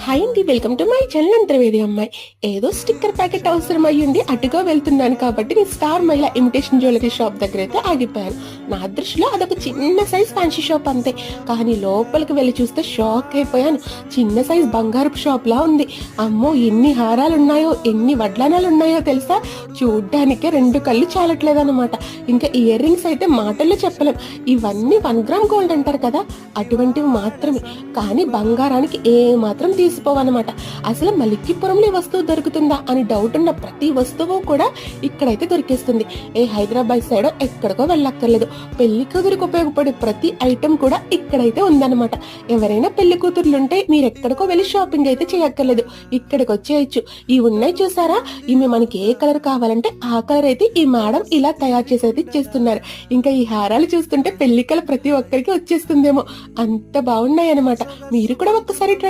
Hi అండి, welcome to my channel Antarvedi అమ్మాయి. ఏదో స్టిక్కర్ ప్యాకెట్ అవసరం అయ్యుండి అటుగా వెళ్తున్నాను కాబట్టి నేను స్టార్ మహిళా ఇమిటేషన్ జ్యువెలరీ షాప్ దగ్గర అయితే ఆగిపోయాను. నా దృష్టిలో అదొక చిన్న సైజ్ ఫ్యాన్సీ షాప్ అంతే, కానీ లోపలికి వెళ్ళి చూస్తే షాక్ అయిపోయాను. చిన్న సైజ్ బంగారపు షాప్ లా ఉంది. అమ్మో, ఎన్ని హారాలు ఉన్నాయో, ఎన్ని వడ్లానాలు ఉన్నాయో తెలుసా? చూడ్డానికే రెండు కళ్ళు చాలట్లేదన్నమాట. ఇంకా ఇయర్ రింగ్స్ అయితే మాటల్లో చెప్పలేం. ఇవన్నీ 1 గ్రామ్ గోల్డ్ అంటారు కదా, అటువంటివి మాత్రమే. కానీ బంగారానికి ఏ మాత్రం తీసిపోవన్నమాట. అసలు మలిక్కిపురంలో ఈ వస్తువు దొరుకుతుందా అని డౌట్ ఉన్న ప్రతి వస్తువు కూడా ఇక్కడైతే దొరికేస్తుంది. హైదరాబాద్ సైడ్ ఎక్కడికో వెళ్ళక్కర్లేదు. పెళ్లి కూతురికి ఉపయోగపడే ప్రతి ఐటమ్ కూడా ఇక్కడైతే ఉందన్నమాట. ఎవరైనా పెళ్లి కూతుర్లుంటే మీరు ఎక్కడికో వెళ్ళి షాపింగ్ అయితే చేయక్కర్లేదు, ఇక్కడికి వచ్చేయచ్చు. ఈ ఉన్నాయి చూసారా, ఇవి మనకి ఏ కలర్ కావాలంటే ఆ కలర్ అయితే ఈ మేడం ఇలా తయారు చేసి అయితే ఇచ్చేస్తున్నారు. ఇంకా ఈ హారాలు చూస్తుంటే పెళ్లికల ప్రతి ఒక్కరికి వచ్చేస్తుందేమో, అంత బాగున్నాయి అనమాట. మీరు కూడా ఒక్కసారి ట్రై